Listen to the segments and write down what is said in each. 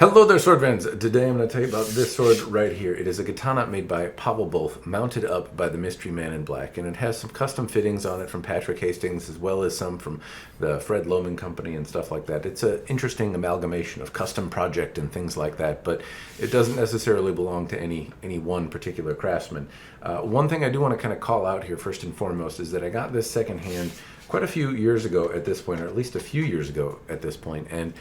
Hello there, sword fans. Today I'm going to tell you about this sword right here. It is a katana made by Pavel Bolf, mounted up by the mystery man in black, and it has some custom fittings on it from Patrick Hastings, as well as some from the Fred Lohman Company and stuff like that. It's an interesting amalgamation of custom project and things like that, but it doesn't necessarily belong to any one particular craftsman. One thing I do want to kind of call out here first and foremost is that I got this secondhand quite a few years ago at this point, or at least a few years ago at this point, and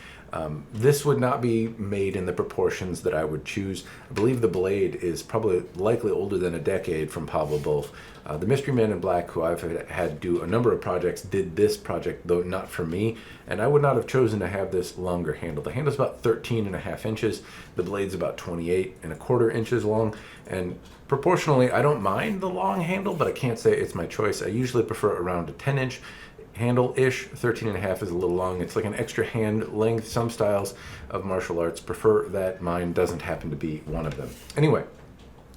this would not be made in the proportions that I would choose. I believe the blade is probably likely older than a decade from Pavel Bolf. The Mystery Man in Black, who I've had do a number of projects, did this project, though not for me, and I would not have chosen to have this longer handle. The handle's about 13.5 inches, the blade's about 28.25 inches long, and proportionally, I don't mind the long handle, but I can't say it's my choice. I usually prefer around a 10-inch handle-ish. 13.5 is a little long. It's like an extra hand length. Some styles of martial arts prefer that. Mine doesn't happen to be one of them. Anyway,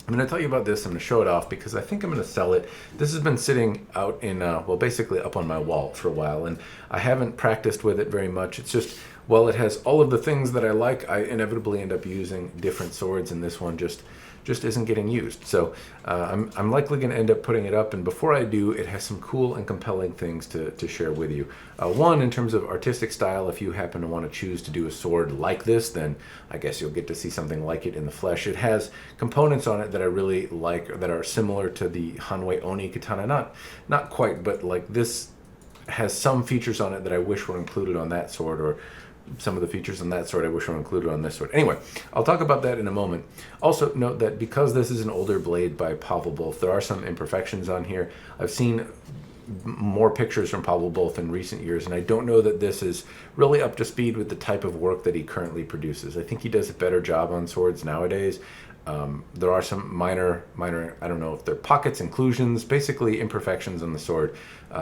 I'm going to tell you about this. I'm going to show it off because I think I'm going to sell it. This has been sitting out in, well, basically up on my wall for a while, and I haven't practiced with it very much. It's just, while it has all of the things that I like, I inevitably end up using different swords, and this one just isn't getting used. So I'm likely going to end up putting it up, and before I do, it has some cool and compelling things to share with you. One, in terms of artistic style, if you happen to want to choose to do a sword like this, then I guess you'll get to see something like it in the flesh. It has components on it that I really like, that are similar to the Hanwei Oni katana. Not quite, but like this has some features on it that I wish were included on that sword, or some of the features on that sword I wish were included on this sword. Anyway, I'll talk about that in a moment. Also note that because this is an older blade by Pavel Bolf, there are some imperfections on here. I've seen more pictures from Pavel Bolf in recent years, and I don't know that this is really up to speed with the type of work that he currently produces. I think he does a better job on swords nowadays. There are some minor, I don't know if they're pockets, inclusions, basically imperfections on the sword.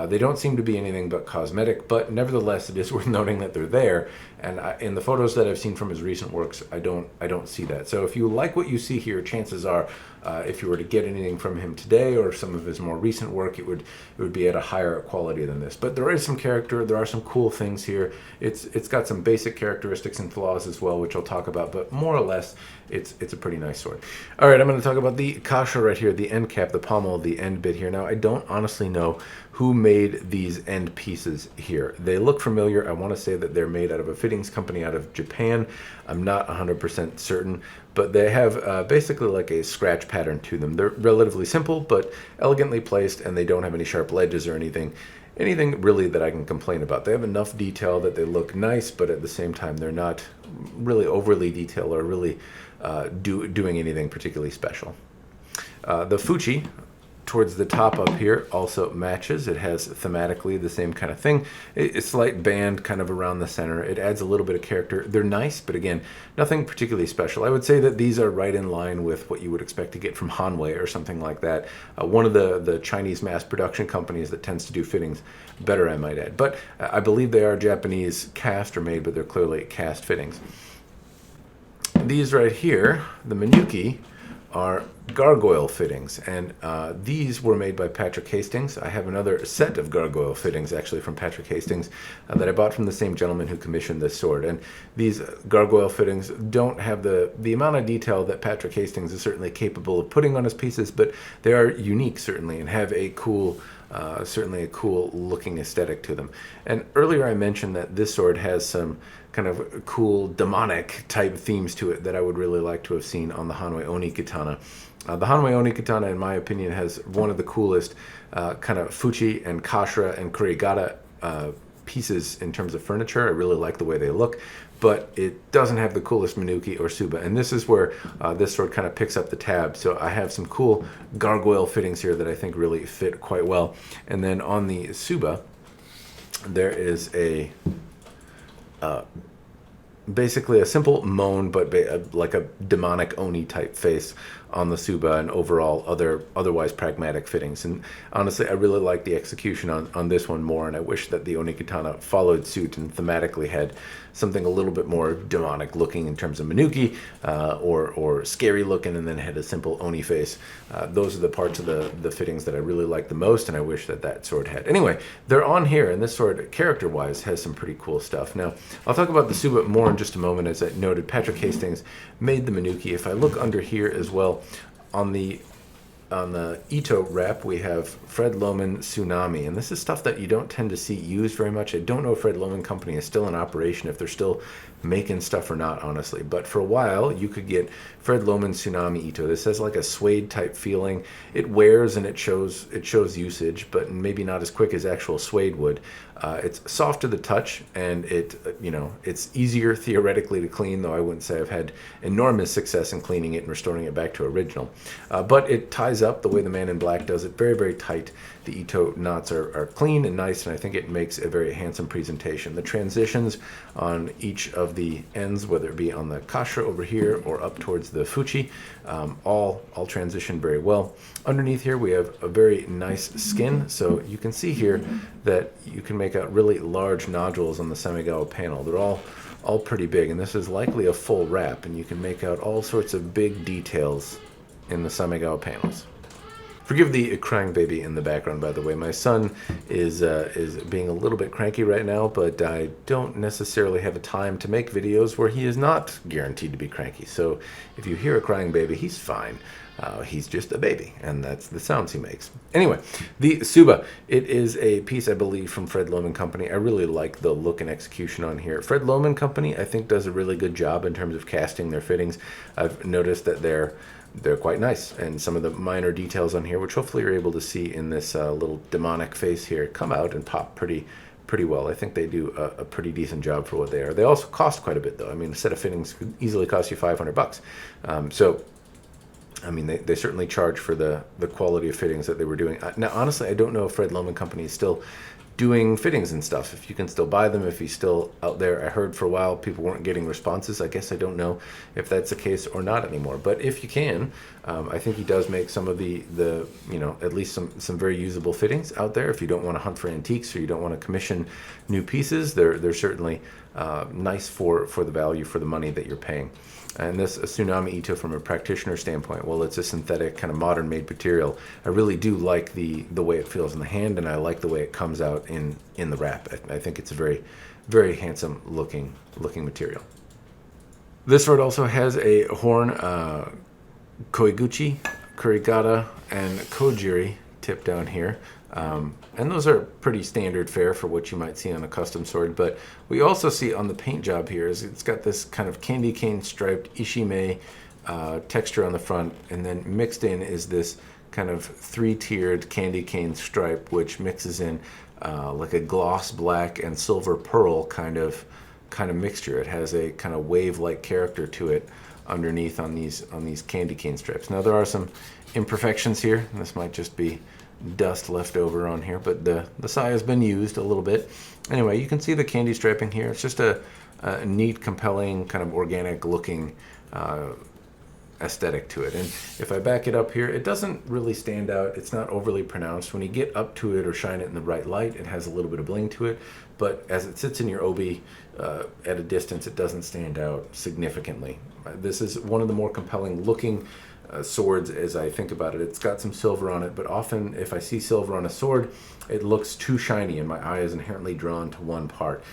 They don't seem to be anything but cosmetic, but nevertheless, it is worth noting that they're there. And in the photos that I've seen from his recent works, I don't see that. So if you like what you see here, chances are, if you were to get anything from him today or some of his more recent work, it would be at a higher quality than this. But there is some character, there are some cool things here. It's got some basic characteristics and flaws as well, which I'll talk about, but more or less, it's a pretty nice sword. All right, I'm going to talk about the kasha right here, the end cap, the pommel, the end bit here. Now, I don't honestly know who made these end pieces here. They look familiar. I want to say that they're made out of a fittings company out of Japan. I'm not 100% certain, but they have basically like a scratch pattern to them. They're relatively simple, but elegantly placed, and they don't have any sharp ledges or anything really that I can complain about. They have enough detail that they look nice, but at the same time, they're not really overly detailed or really doing anything particularly special. The fuchi towards the top up here also matches. It has thematically the same kind of thing. A slight band kind of around the center. It adds a little bit of character. They're nice, but again, nothing particularly special. I would say that these are right in line with what you would expect to get from Hanwei or something like that. One of the Chinese mass production companies that tends to do fittings better, I might add. But I believe they are Japanese cast or made, but they're clearly cast fittings. These right here, the Minuki, are gargoyle fittings, and these were made by Patrick Hastings. I have another set of gargoyle fittings actually from Patrick Hastings that I bought from the same gentleman who commissioned this sword, and these gargoyle fittings don't have the amount of detail that Patrick Hastings is certainly capable of putting on his pieces, but they are unique certainly and have a cool certainly a cool looking aesthetic to them. And earlier I mentioned that this sword has some kind of cool demonic type themes to it that I would really like to have seen on the Hanwei Oni katana. The Hanwei Oni katana, in my opinion, has one of the coolest kind of fuchi and kashra and kurigata pieces in terms of furniture. I really like the way they look, but it doesn't have the coolest minuki or tsuba, and this is where this sword kind of picks up the tab. So I have some cool gargoyle fittings here that I think really fit quite well. And then on the tsuba, there is a basically a simple moan, but like a demonic oni type face on the tsuba, and overall otherwise pragmatic fittings. And honestly, I really like the execution on this one more, and I wish that the Oni Katana followed suit and thematically had something a little bit more demonic looking in terms of Minuki, or scary looking, and then had a simple Oni face. Those are the parts of the fittings that I really like the most, and I wish that sword had. Anyway, they're on here, and this sword, character-wise, has some pretty cool stuff. Now, I'll talk about the tsuba more in just a moment. As I noted, Patrick Hastings made the Minuki. If I look under here as well, on the Ito wrap, we have Fred Lohman Tsunami, and this is stuff that you don't tend to see used very much. I don't know if Fred Lohman Company is still in operation, if they're still making stuff or not, honestly. But for a while, you could get Fred Lohman Tsunami Ito. This has like a suede type feeling. It wears and it shows usage, but maybe not as quick as actual suede would. It's soft to the touch, and it's easier theoretically to clean, though I wouldn't say I've had enormous success in cleaning it and restoring it back to original. But it ties up the way the Man in Black does it, very, very tight. The Ito knots are clean and nice, and I think it makes a very handsome presentation. The transitions on each of the ends, whether it be on the kashra over here or up towards the fuchi, all transition very well. Underneath here we have a very nice skin, so you can see here that you can make out really large nodules on the semigawa panel. They're all pretty big, and this is likely a full wrap, and you can make out all sorts of big details in the semigawa panels. Forgive the crying baby in the background, by the way. My son is being a little bit cranky right now, but I don't necessarily have a time to make videos where he is not guaranteed to be cranky. So if you hear a crying baby, he's fine. He's just a baby, and that's the sounds he makes. Anyway, the tsuba. It is a piece, I believe, from Fred Lohman Company. I really like the look and execution on here. Fred Lohman Company, I think, does a really good job in terms of casting their fittings. I've noticed that they're quite nice, and some of the minor details on here, which hopefully you're able to see in this little demonic face here, come out and pop pretty well. I think they do a pretty decent job for what they are. They also cost quite a bit, though. I mean, a set of fittings could easily cost you $500. So I mean, they certainly charge for the quality of fittings that they were doing. Now, honestly, I don't know if Fred Lohman Company is still doing fittings and stuff, if you can still buy them, if he's still out there. I heard for a while people weren't getting responses. I guess I don't know if that's the case or not anymore. But if you can, I think he does make some of the at least some very usable fittings out there. If you don't want to hunt for antiques or you don't want to commission new pieces, they're certainly nice for the value, for the money that you're paying. And this Tsunami Ito, from a practitioner standpoint, well, it's a synthetic kind of modern made material. I really do like the way it feels in the hand, and I like the way it comes out in the wrap. I think it's a very, very handsome looking material. This sword also has a horn, koiguchi, kurigata, and kojiri tip down here. And those are pretty standard fare for what you might see on a custom sword. But we also see on the paint job here is it's got this kind of candy cane striped ishime texture on the front, and then mixed in is this kind of three-tiered candy cane stripe, which mixes in like a gloss black and silver pearl kind of mixture. It has a kind of wave-like character to it underneath on these candy cane stripes. Now there are some imperfections here. This might just be dust left over on here, but the sai has been used a little bit. Anyway, you can see the candy striping here. It's just a neat, compelling, kind of organic looking aesthetic to it. And if I back it up here, it doesn't really stand out. It's not overly pronounced. When you get up to it or shine it in the right light, it has a little bit of bling to it, but as it sits in your obi at a distance, it doesn't stand out significantly. This is one of the more compelling looking swords as I think about it. It's got some silver on it, but often if I see silver on a sword, it looks too shiny and my eye is inherently drawn to one part.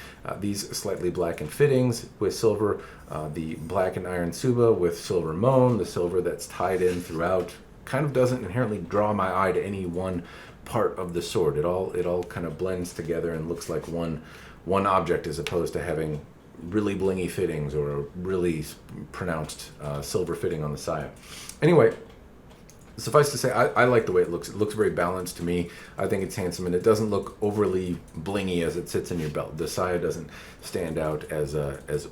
These slightly blackened fittings with silver, the blackened iron tsuba with silver moan, the silver that's tied in throughout, kind of doesn't inherently draw my eye to any one part of the sword. It all kind of blends together and looks like one object, as opposed to having really blingy fittings or a really pronounced silver fitting on the saya. Anyway, suffice to say, I like the way it looks. It looks very balanced to me. I think it's handsome, and it doesn't look overly blingy as it sits in your belt. The saya doesn't stand out as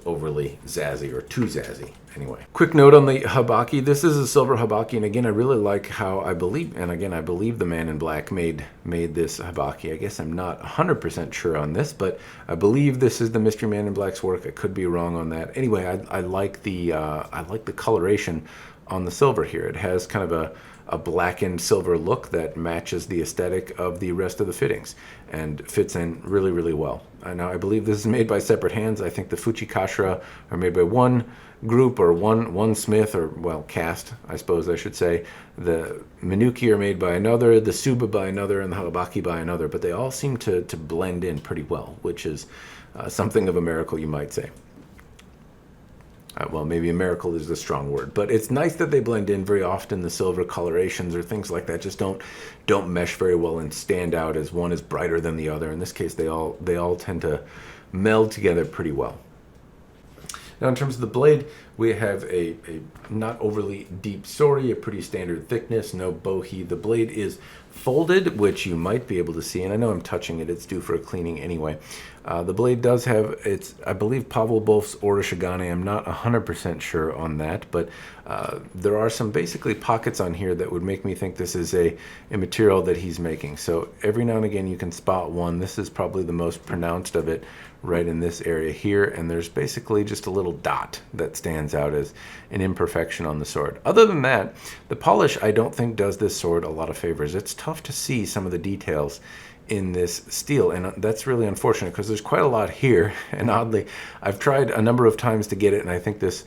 overly zazzy or too zazzy. Anyway, quick note on the habaki. This is a silver habaki, and again, I really like how I believe the Man in Black made this habaki. I guess I'm not 100% sure on this, but I believe this is the Mystery Man in Black's work. I could be wrong on that. Anyway, I like the coloration on the silver here. It has kind of a blackened silver look that matches the aesthetic of the rest of the fittings and fits in really, really well. Now, I believe this is made by separate hands. I think the Fuchikashira are made by one group or one smith, or, well, cast, I suppose I should say. The Minuki are made by another, the Tsuba by another, and the Habaki by another, but they all seem to blend in pretty well, which is something of a miracle, you might say. Well, maybe a miracle is the strong word, but it's nice that they blend in. Very often the silver colorations or things like that just don't mesh very well and stand out as one is brighter than the other. In this case, they all tend to meld together pretty well. Now, in terms of the blade, we have a not overly deep sori, a pretty standard thickness, no bohi. The blade is folded, which you might be able to see, and I know I'm touching it. It's due for a cleaning anyway. The blade does have, I believe, Pavel Bolf's Orishigane. I'm not 100% sure on that, but there are some basically pockets on here that would make me think this is a material that he's making. So every now and again you can spot one. This is probably the most pronounced of it right in this area here, and there's basically just a little dot that stands out as an imperfection on the sword. Other than that, the polish I don't think does this sword a lot of favors. It's tough to see some of the details in this steel, and that's really unfortunate because there's quite a lot here, and oddly I've tried a number of times to get it, and I think this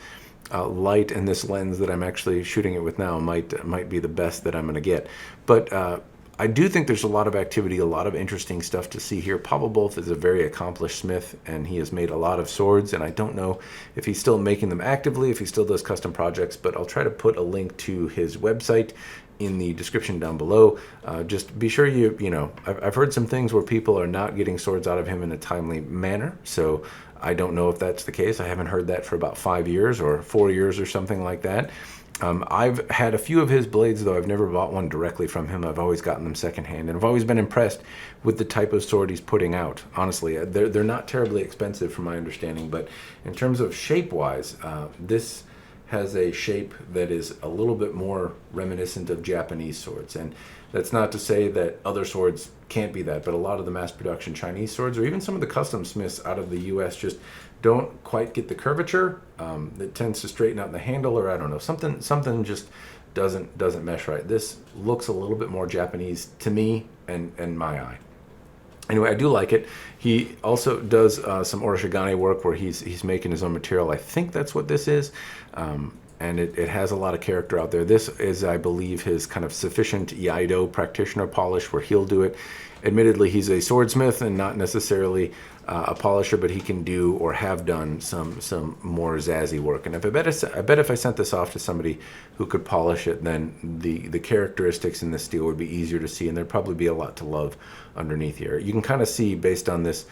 light and this lens that I'm actually shooting it with now might be the best that I'm going to get. But I do think there's a lot of activity, a lot of interesting stuff to see here. Pavel Bolf is a very accomplished smith, and he has made a lot of swords, and I don't know if he's still making them actively, if he still does custom projects, but I'll try to put a link to his website in the description down below. Just be sure I've heard some things where people are not getting swords out of him in a timely manner, so I don't know if that's the case. I haven't heard that for about 5 years or 4 years or something like that. I've had a few of his blades, though I've never bought one directly from him. I've always gotten them secondhand, and I've always been impressed with the type of sword he's putting out. Honestly, they're not terribly expensive from my understanding, but in terms of shape-wise, this has a shape that is a little bit more reminiscent of Japanese swords. And that's not to say that other swords can't be that, but a lot of the mass production Chinese swords, or even some of the custom smiths out of the US, just don't quite get the curvature. It tends to straighten out the handle, or I don't know, something just doesn't mesh right. This looks a little bit more Japanese to me and my eye. Anyway, I do like it. He also does some Orishigane work where he's making his own material. I think that's what this is. And it has a lot of character out there. This is, I believe, his kind of sufficient Iaido practitioner polish where he'll do it. Admittedly, he's a swordsmith and not necessarily a polisher, but he can do or have done some more zazzy work. And I bet if I sent this off to somebody who could polish it, then the characteristics in the steel would be easier to see, and there'd probably be a lot to love underneath here. You can kind of see based on this,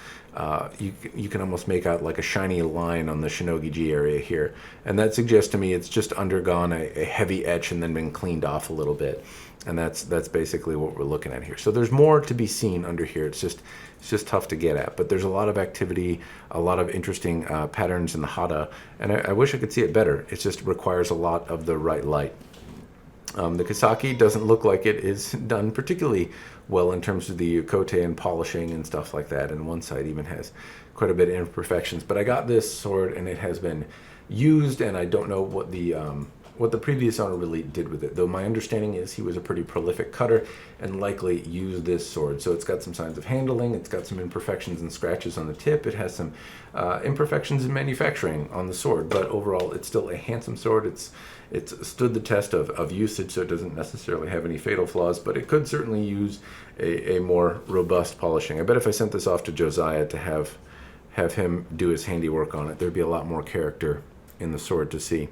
you can almost make out like a shiny line on the Shinogi-ji area here, and that suggests to me it's just undergone a heavy etch and then been cleaned off a little bit. And that's basically what we're looking at here. So there's more to be seen under here. It's just tough to get at. But there's a lot of activity, a lot of interesting patterns in the hada. And I wish I could see it better. It just requires a lot of the right light. The kissaki doesn't look like it is done particularly well in terms of the kote and polishing and stuff like that. And one side even has quite a bit of imperfections. But I got this sword and it has been used, and I don't know what the previous owner really did with it, though my understanding is he was a pretty prolific cutter and likely used this sword. So it's got some signs of handling, it's got some imperfections and scratches on the tip, it has some imperfections in manufacturing on the sword, but overall it's still a handsome sword. It's stood the test of usage, so it doesn't necessarily have any fatal flaws, but it could certainly use a more robust polishing. I bet if I sent this off to Josiah to have him do his handiwork on it, there'd be a lot more character in the sword to see.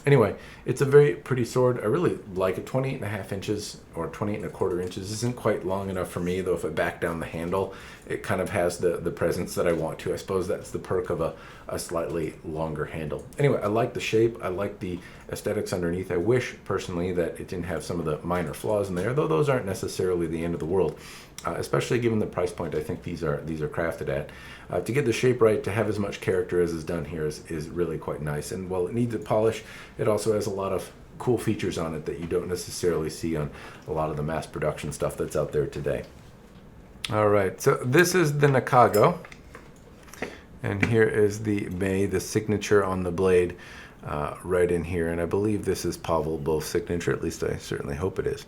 Anyway, it's a very pretty sword. I really like it. 28.5 inches or 28.25 inches isn't quite long enough for me, though if I back down the handle, it kind of has the presence that I want to. I suppose that's the perk of a slightly longer handle. Anyway, I like the shape. I like the aesthetics underneath. I wish personally that it didn't have some of the minor flaws in there, though those aren't necessarily the end of the world. Especially given the price point I think these are crafted at. To get the shape right, to have as much character as is done here is really quite nice. And while it needs a polish, it also has a lot of cool features on it that you don't necessarily see on a lot of the mass production stuff that's out there today. All right, so this is the nakago, and here is the signature on the blade. Right in here, and I believe this is Pavel Bolf's signature, at least I certainly hope it is.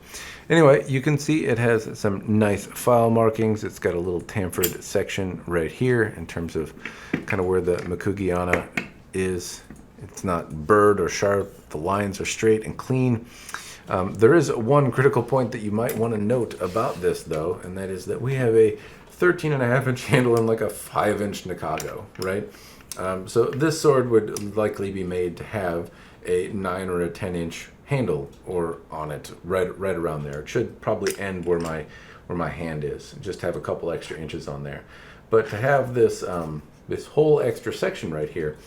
Anyway, you can see it has some nice file markings. It's got a little chamfered section right here in terms of kind of where the Makugiana is. It's not burred or sharp. The lines are straight and clean. There is one critical point that you might want to note about this, though, and that is that we have a 13.5 inch handle and like a 5 inch nakago, right? So this sword would likely be made to have a 9 or a 10-inch handle or on it, right around there. It should probably end where my hand is. Just have a couple extra inches on there. But to have this this whole extra section right here,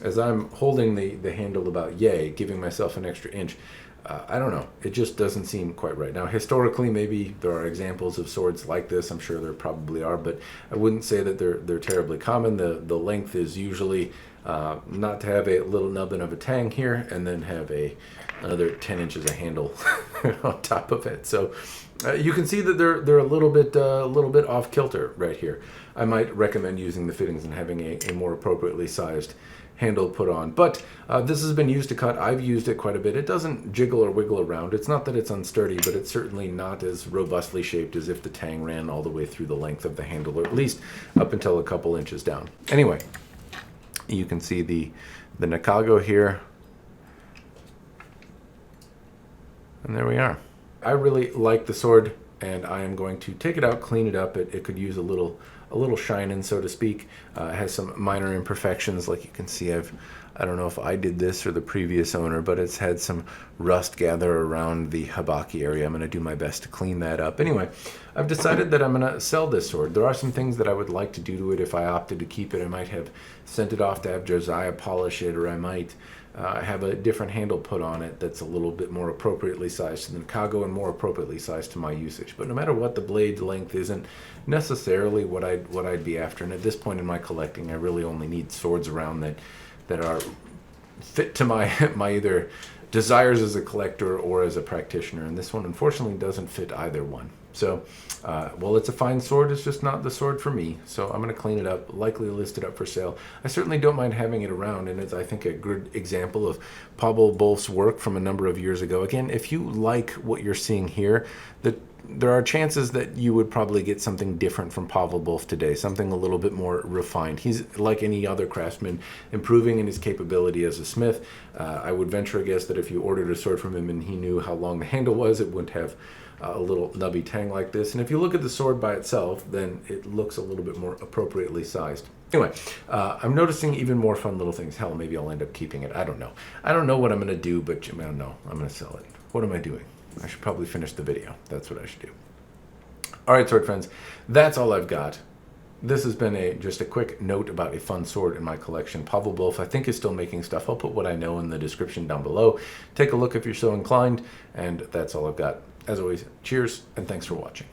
as I'm holding the handle about yay, giving myself an extra inch, I don't know. It just doesn't seem quite right. Now, historically, maybe there are examples of swords like this. I'm sure there probably are, but I wouldn't say that they're terribly common. The length is usually not to have a little nubbin of a tang here, and then have another 10 inches of handle on top of it. So you can see that they're a little bit off kilter right here. I might recommend using the fittings and having a more appropriately sized handle put on. But this has been used to cut. I've used it quite a bit. It doesn't jiggle or wiggle around. It's not that it's unsturdy, but it's certainly not as robustly shaped as if the tang ran all the way through the length of the handle, or at least up until a couple inches down. Anyway, you can see the nakago here. And there we are. I really like the sword, and I am going to take it out, clean it up. It could use a little shining, so to speak. It has some minor imperfections, like you can see. I don't know if I did this or the previous owner, but it's had some rust gather around the habaki area. I'm going to do my best to clean that up. Anyway, I've decided that I'm going to sell this sword. There are some things that I would like to do to it if I opted to keep it. I might have sent it off to have Josiah polish it, or I might have a different handle put on it that's a little bit more appropriately sized to the nakago and more appropriately sized to my usage. But no matter what, the blade length isn't necessarily what I'd be after. And at this point in my collecting, I really only need swords around that are fit to my either desires as a collector or as a practitioner. And this one, unfortunately, doesn't fit either one. So, well, it's a fine sword. It's just not the sword for me. So I'm going to clean it up, likely list it up for sale. I certainly don't mind having it around, and it's, I think, a good example of Pavel Bolf's work from a number of years ago. Again, if you like what you're seeing here, there are chances that you would probably get something different from Pavel Bolf today, something a little bit more refined. He's, like any other craftsman, improving in his capability as a smith. I would venture a guess that if you ordered a sword from him and he knew how long the handle was, it wouldn't have a little nubby tang like this. And if you look at the sword by itself, then it looks a little bit more appropriately sized. Anyway, I'm noticing even more fun little things. Hell, maybe I'll end up keeping it. I don't know. I don't know what I'm going to do, but I don't know. I'm going to sell it. What am I doing? I should probably finish the video. That's what I should do. All right, sword friends, that's all I've got. This has been just a quick note about a fun sword in my collection. Pavel Bolf, I think, is still making stuff. I'll put what I know in the description down below. Take a look if you're so inclined, and that's all I've got. As always, cheers, and thanks for watching.